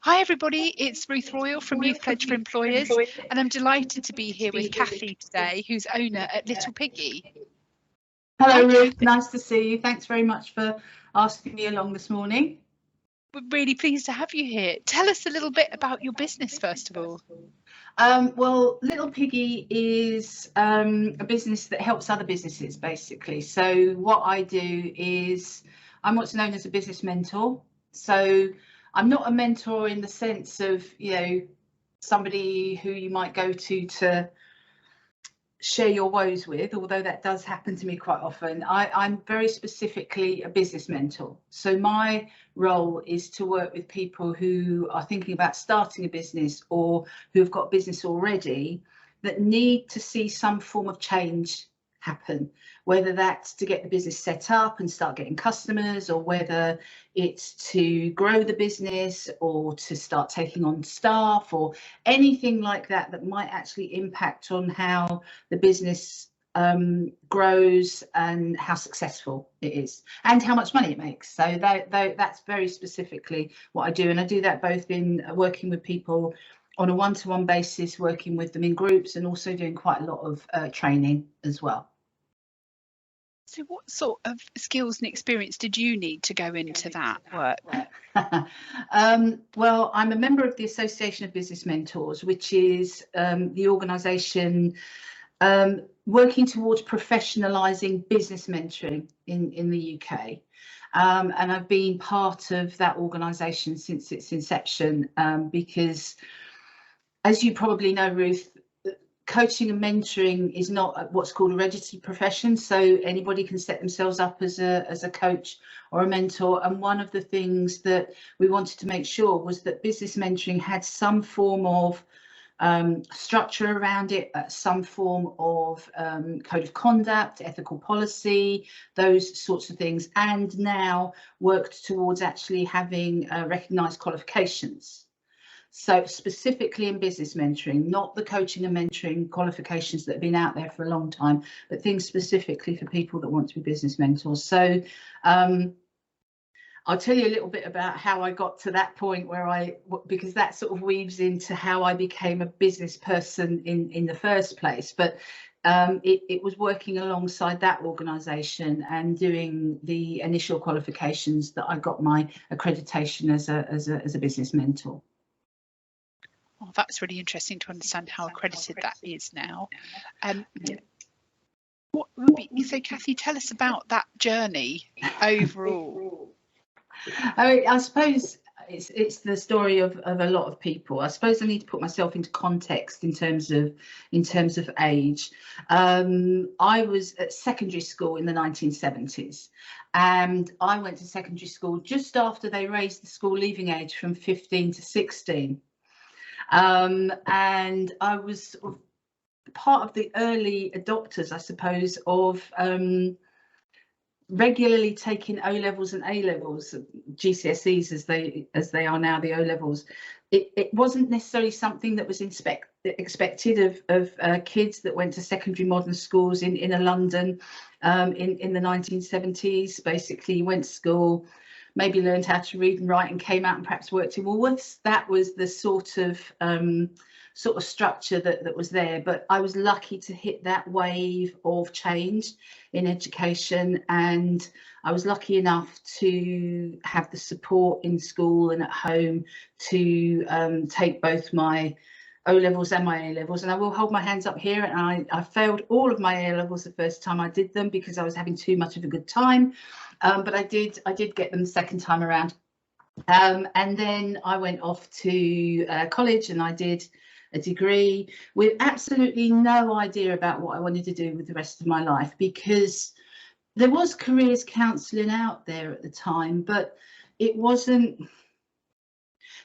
Hi everybody, it's Ruth Royal from Youth Pledge for Employers, and I'm delighted to be here with Kathy today, who's owner at Little Piggy. Hello Ruth, nice to see you. Thanks very much for asking me along this morning. We're really pleased to have you here. Tell us a little bit about your business first of all. Well, Little Piggy is a business that helps other businesses basically. So what I do is I'm what's known as a business mentor. So I'm not a mentor in the sense of, somebody who you might go to share your woes with, although that does happen to me quite often. I'm very specifically a business mentor. So my role is to work with people who are thinking about starting a business or who've got business already that need to see some form of change happen, whether that's to get the business set up and start getting customers, or whether it's to grow the business or to start taking on staff or anything like that that might actually impact on how the business grows and how successful it is and how much money it makes. So that's very specifically what I do, and I do that both in working with people on a one-to-one basis, working with them in groups, and also doing quite a lot of training as well. So what sort of skills and experience did you need to go into that work? Well, I'm a member of the Association of Business Mentors, which is the organisation working towards professionalising business mentoring in the UK. And I've been part of that organisation since its inception because, as you probably know, Ruth, coaching and mentoring is not what's called a registered profession, so anybody can set themselves up as a coach or a mentor. And one of the things that we wanted to make sure was that business mentoring had some form of structure around it, some form of code of conduct, ethical policy, those sorts of things, and now worked towards actually having recognised qualifications. So specifically in business mentoring, not the coaching and mentoring qualifications that have been out there for a long time, but things specifically for people that want to be business mentors. So I'll tell you a little bit about how I got to that point because that sort of weaves into how I became a business person in the first place. But it was working alongside that organisation and doing the initial qualifications that I got my accreditation as a business mentor. Oh, that's really interesting to understand how accredited that is now. So Kathy, tell us about that journey overall. I suppose it's the story of a lot of people. I suppose I need to put myself into context in terms of age. I was at secondary school in the 1970s, and I went to secondary school just after they raised the school leaving age from 15 to 16. And I was sort of part of the early adopters, I suppose, of regularly taking O levels and A levels, GCSEs as they are now, the O levels. It wasn't necessarily something that was expected of kids that went to secondary modern schools in London in the 1970s. Basically, you went to school, maybe learned how to read and write, and came out and perhaps worked in Woolworths. That was the sort of structure that was there. But I was lucky to hit that wave of change in education, and I was lucky enough to have the support in school and at home to take both my O levels and my A levels. And I will hold my hands up here, and I failed all of my A levels the first time I did them because I was having too much of a good time. But I did get them the second time around. And then I went off to college, and I did a degree with absolutely no idea about what I wanted to do with the rest of my life, because there was careers counselling out there at the time, but there wasn't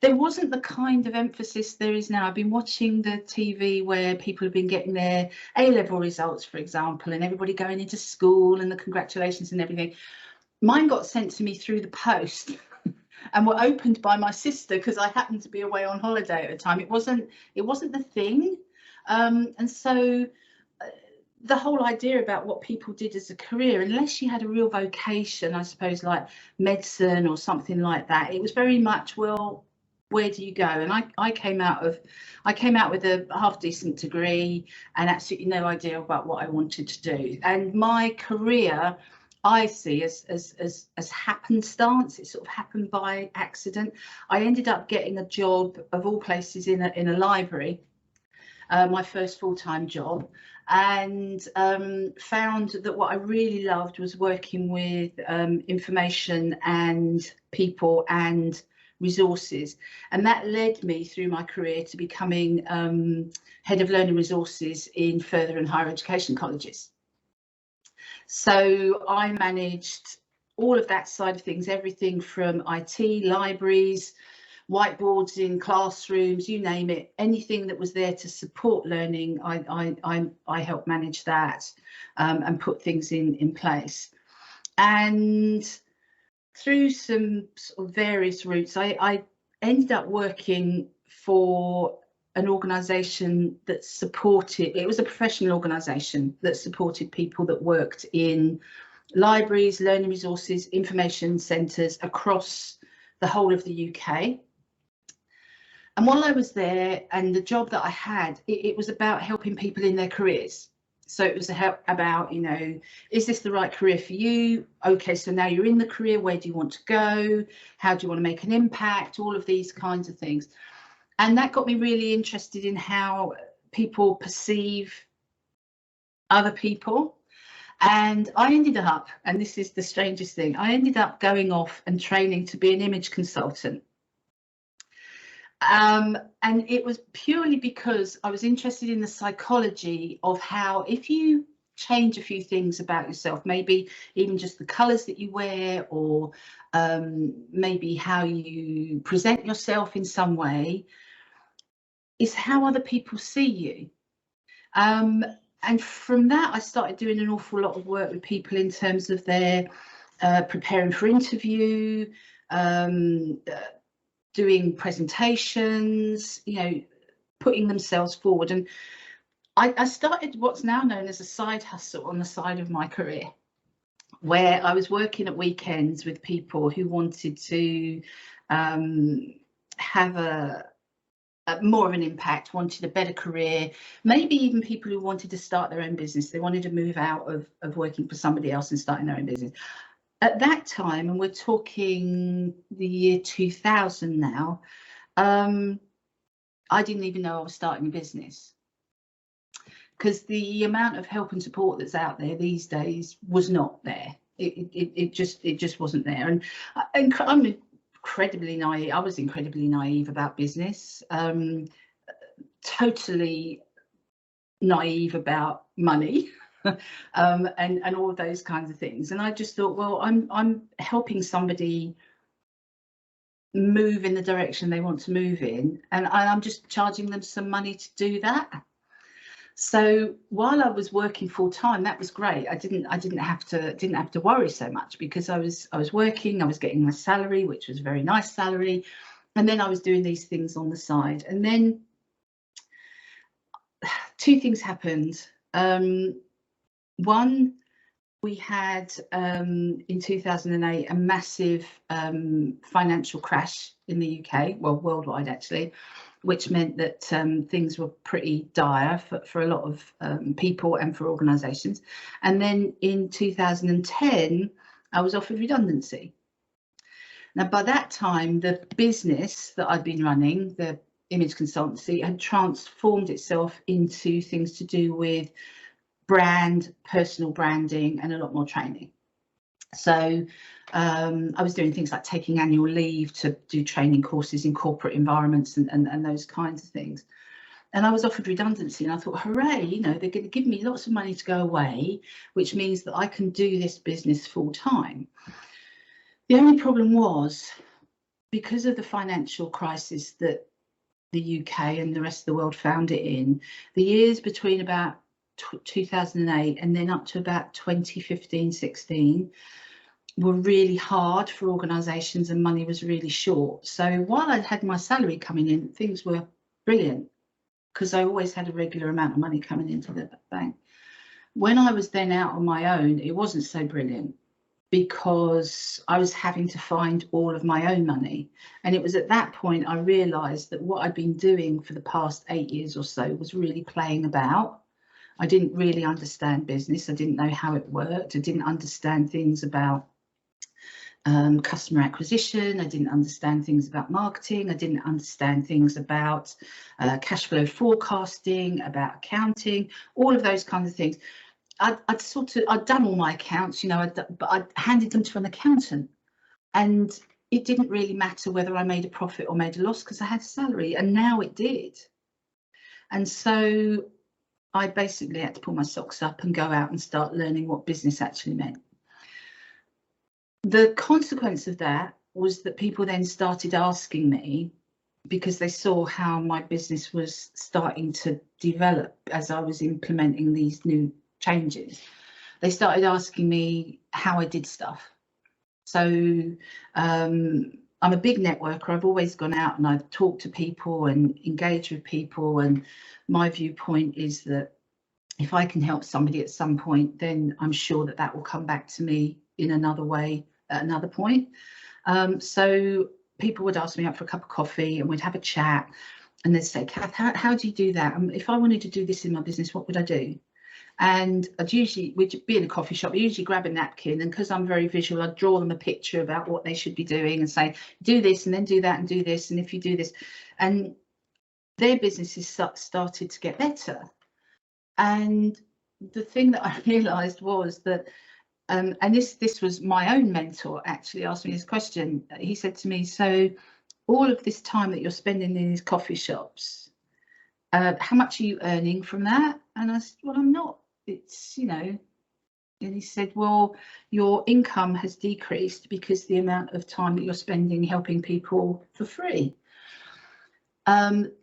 the kind of emphasis there is now. I've been watching the TV where people have been getting their A-level results, for example, and everybody going into school and the congratulations and everything. Mine got sent to me through the post and were opened by my sister because I happened to be away on holiday at the time. It wasn't the thing. And so the whole idea about what people did as a career, unless you had a real vocation, I suppose, like medicine or something like that, it was very much, well, where do you go? And I came out with a half decent degree and absolutely no idea about what I wanted to do. And my career, I see as happenstance. It sort of happened by accident. I ended up getting a job, of all places, in a library, my first full-time job, and found that what I really loved was working with information and people and resources, and that led me through my career to becoming head of learning resources in further and higher education colleges. So I managed all of that side of things, everything from IT, libraries, whiteboards in classrooms, you name it, anything that was there to support learning, I helped manage that and put things in place. And through some sort of various routes, I ended up working for an organisation that supported, it was a professional organisation that supported people that worked in libraries, learning resources, information centres across the whole of the UK. And while I was there, and the job that I had, it was about helping people in their careers. So it was about, you know, is this the right career for you? Okay, so now you're in the career, where do you want to go? How do you want to make an impact? All of these kinds of things. And that got me really interested in how people perceive other people. And I ended up, and this is the strangest thing, I ended up going off and training to be an image consultant. And it was purely because I was interested in the psychology of how, if you change a few things about yourself, maybe even just the colours that you wear, or maybe how you present yourself in some way, is how other people see you. And from that, I started doing an awful lot of work with people in terms of their preparing for interview, doing presentations, you know, putting themselves forward. And I started what's now known as a side hustle on the side of my career, where I was working at weekends with people who wanted to have a more of an impact, wanted a better career, maybe even people who wanted to start their own business. They wanted to move out of working for somebody else and starting their own business. At that time, and we're talking the year 2000 now, I didn't even know I was starting a business, because the amount of help and support that's out there these days was not there. It just wasn't there. And I'm incredibly naive. I was incredibly naive about business, totally naive about money. And all of those kinds of things. And I just thought, well, I'm helping somebody move in the direction they want to move in, and I'm just charging them some money to do that. So while I was working full time, that was great. I didn't have to worry so much, because I was working, I was getting my salary, which was a very nice salary, and then I was doing these things on the side. And then two things happened. One, we had in 2008 a massive financial crash in the UK, well, worldwide actually, which meant that things were pretty dire for a lot of people and for organisations. And then in 2010, I was offered redundancy. Now, by that time, the business that I'd been running, the image consultancy, had transformed itself into things to do with brand, personal branding, and a lot more training. So I was doing things like taking annual leave to do training courses in corporate environments and those kinds of things. And I was offered redundancy, and I thought, hooray, you know, they're going to give me lots of money to go away, which means that I can do this business full time. The only problem was, because of the financial crisis that the UK and the rest of the world found it in, the years between about 2008 and then up to about 2015-16 were really hard for organisations, and money was really short. So while I'd had my salary coming in, things were brilliant, because I always had a regular amount of money coming into the bank. When I was then out on my own, it wasn't so brilliant. because I was having to find all of my own money. And it was at that point I realised that what I'd been doing for the past 8 years or so was really playing about. I didn't really understand business. I didn't know how it worked. I didn't understand things about customer acquisition. I didn't understand things about marketing. I didn't understand things about cash flow forecasting, about accounting, all of those kinds of things. I'd done all my accounts, you know, but I'd handed them to an accountant, and it didn't really matter whether I made a profit or made a loss because I had a salary, and now it did. And so I basically had to pull my socks up and go out and start learning what business actually meant. The consequence of that was that people then started asking me, because they saw how my business was starting to develop as I was implementing these new changes. They started asking me how I did stuff. So I'm a big networker. I've always gone out and I've talked to people and engaged with people, and my viewpoint is that if I can help somebody at some point, then I'm sure that that will come back to me in another way at another point. So people would ask me out for a cup of coffee and we'd have a chat, and they'd say, Kath, how do you do that? If I wanted to do this in my business, what would I do? And we'd be in a coffee shop, I'd usually grab a napkin, and because I'm very visual, I'd draw them a picture about what they should be doing and say, do this and then do that and do this, and if you do this, and their businesses started to get better. And the thing that I realised was that, and this was my own mentor actually asked me this question. He said to me, so all of this time that you're spending in these coffee shops, how much are you earning from that? And I said, well, I'm not. It's, you know, and he said, well, your income has decreased because the amount of time that you're spending helping people for free.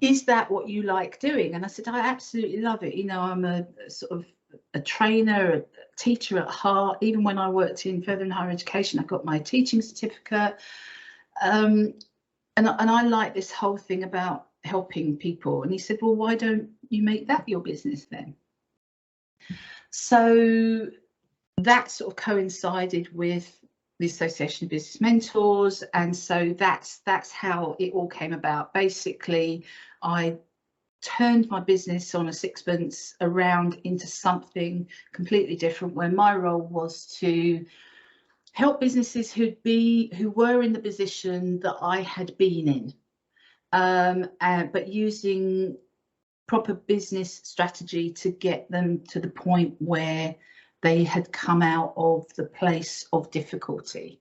Is that what you like doing? And I said, I absolutely love it. You know, I'm a sort of a trainer, a teacher at heart. Even when I worked in further and higher education, I got my teaching certificate. And I like this whole thing about helping people. And he said, well, why don't you make that your business then? So that sort of coincided with the Association of Business Mentors, and so that's how it all came about. Basically, I turned my business on a sixpence around into something completely different, where my role was to help businesses who were in the position that I had been in, but using proper business strategy to get them to the point where they had come out of the place of difficulty,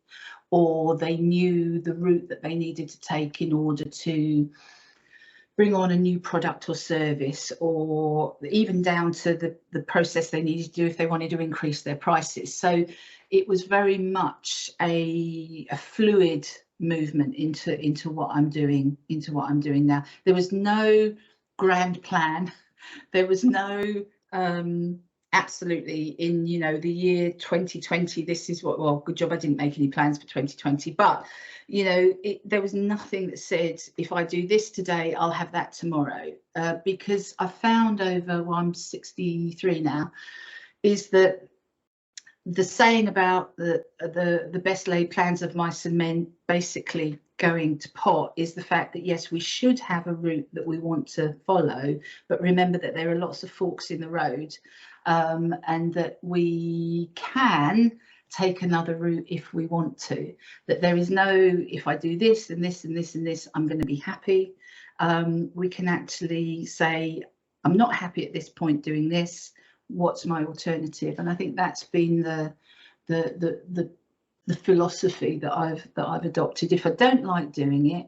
or they knew the route that they needed to take in order to bring on a new product or service, or even down to the process they needed to do if they wanted to increase their prices. So it was very much a fluid movement into what I'm doing now. There was no grand plan. There was no absolutely in, you know, the year 2020, this is what, well, good job I didn't make any plans for 2020, but you know, there was nothing that said if I do this today I'll have that tomorrow, because I found over, well, I'm 63 now, is that the saying about the best laid plans of mice and men basically going to pot is the fact that yes, we should have a route that we want to follow, but remember that there are lots of forks in the road, and that we can take another route if we want to, that there is no if I do this and this and this and this I'm going to be happy. We can actually say I'm not happy at this point doing this, what's my alternative? And I think that's been the philosophy that I've adopted. If I don't like doing it,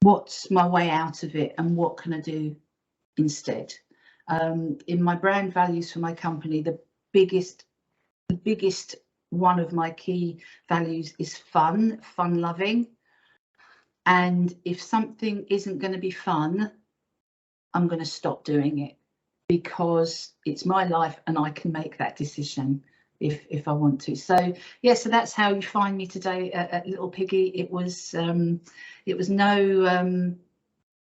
what's my way out of it and what can I do instead? In my brand values for my company, the biggest one of my key values is fun loving. And if something isn't going to be fun, I'm going to stop doing it, because it's my life and I can make that decision if I want to. So yeah, so that's how you find me today at Little Piggy. It was no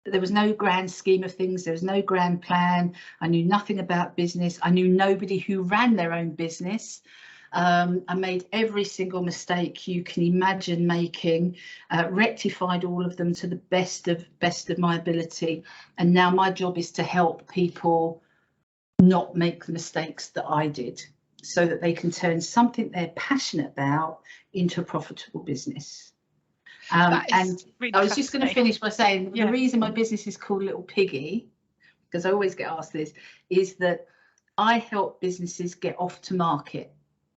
there was no grand scheme of things. There was no grand plan. I knew nothing about business. I knew nobody who ran their own business. I made every single mistake you can imagine making, rectified all of them to the best of my ability. And now my job is to help people not make the mistakes that I did, so that they can turn something they're passionate about into a profitable business. And really I was just going to finish by saying the reason my business is called Little Piggy, because I always get asked this, is that I help businesses get off to market.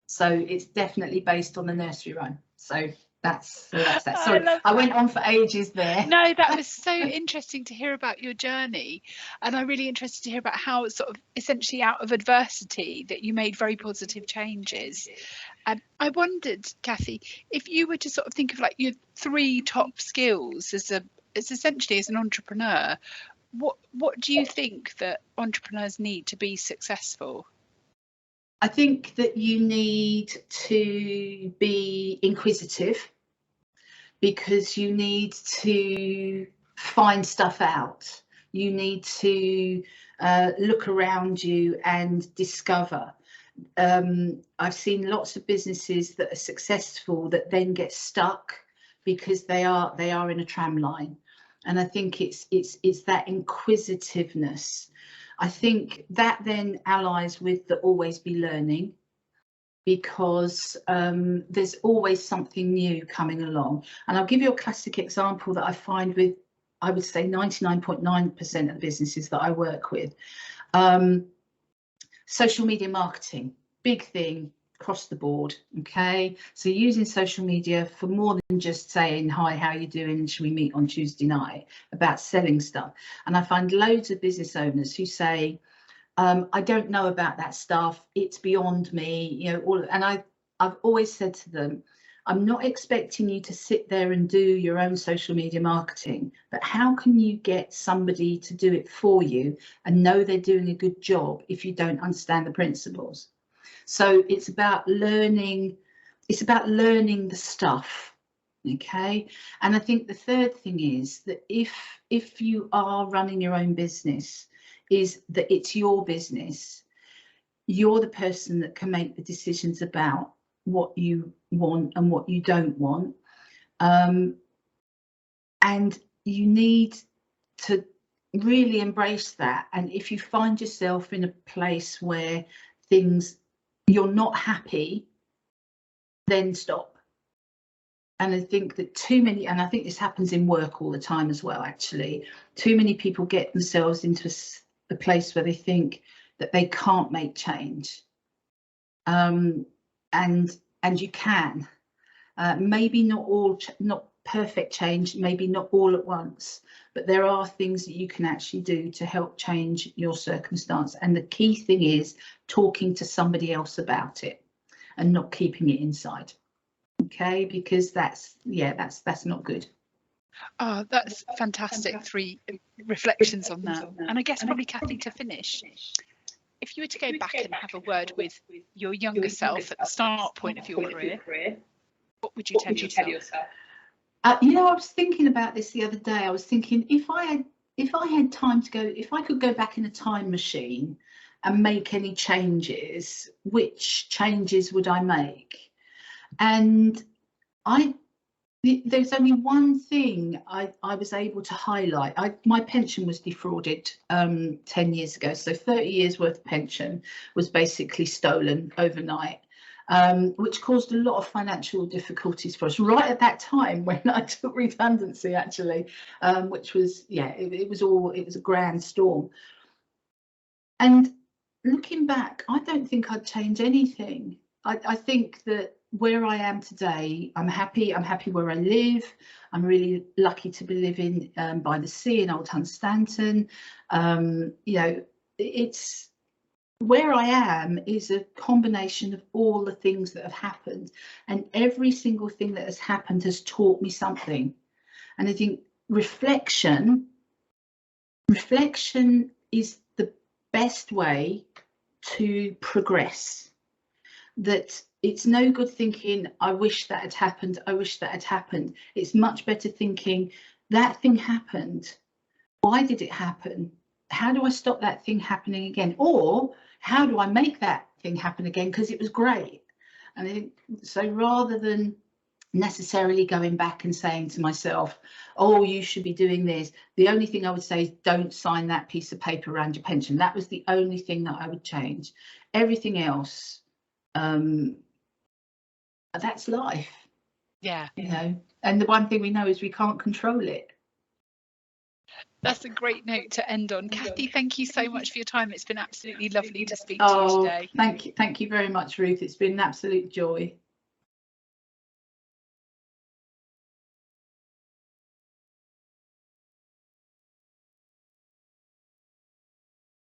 So it's definitely based on the nursery rhyme. So that's that. Sorry, I went on for ages there. No, that was so interesting to hear about your journey, and I'm really interested to hear about how sort of essentially out of adversity that you made very positive changes. I wondered, Kathy, if you were to sort of think of like your 3 top skills as essentially as an entrepreneur, what do you think that entrepreneurs need to be successful? I think that you need to be inquisitive, because you need to find stuff out. You need to look around you and discover. I've seen lots of businesses that are successful that then get stuck because they are in a tram line. And I think it's that inquisitiveness. I think that then allies with the always be learning, because there's always something new coming along. And I'll give you a classic example that I find with, I would say 99.9% of the businesses that I work with. Social media marketing, big thing across the board. Okay, so using social media for more than just saying, hi, how you doing, should we meet on Tuesday night, about selling stuff. And I find loads of business owners who say, I don't know about that stuff, it's beyond me, you know, and I've always said to them, I'm not expecting you to sit there and do your own social media marketing, but how can you get somebody to do it for you and know they're doing a good job if you don't understand the principles? So it's about learning, the stuff. Okay, and I think the third thing is that if you are running your own business, is that it's your business. You're the person that can make the decisions about what you want and what you don't want. And you need to really embrace that. And if you find yourself in a place where you're not happy, then stop. And I think that too many, and I think this happens in work all the time as well, actually, too many people get themselves into a place where they think that they can't make change. And you can, maybe not perfect change, maybe not all at once, but there are things that you can actually do to help change your circumstance. And the key thing is talking to somebody else about it and not keeping it inside. Okay, because that's not good. Oh, that's fantastic. 3 reflections on that. And I guess probably, Kathy, to finish, if you were to go back and have a word with your younger self at the start point of your career, what would you tell yourself? You know, I was thinking about this the other day. I was thinking, if I had time to go, if I could go back in a time machine and make any changes, which changes would I make? And there's only one thing I was able to highlight. My pension was defrauded 10 years ago, so 30 years worth of pension was basically stolen overnight, which caused a lot of financial difficulties for us right at that time when I took redundancy, actually, which was, it was a grand storm. And looking back, I don't think I'd change anything. I think that where I am today, I'm happy where I live. I'm really lucky to be living by the sea in Old Hunstanton. You know, it's where I am is a combination of all the things that have happened, and every single thing that has happened has taught me something. And I think reflection is the best way to progress. That it's no good thinking, I wish that had happened, I wish that had happened. It's much better thinking, that thing happened. Why did it happen? How do I stop that thing happening again? Or how do I make that thing happen again? Because it was great. And I think, so rather than necessarily going back and saying to myself, oh, you should be doing this, the only thing I would say is don't sign that piece of paper around your pension. That was the only thing that I would change. Everything else, that's life. Yeah. You know, and the one thing we know is we can't control it. That's a great note to end on. Kathy, thank you so much for your time. It's been absolutely lovely to speak to you today. Thank you very much, Ruth. It's been an absolute joy.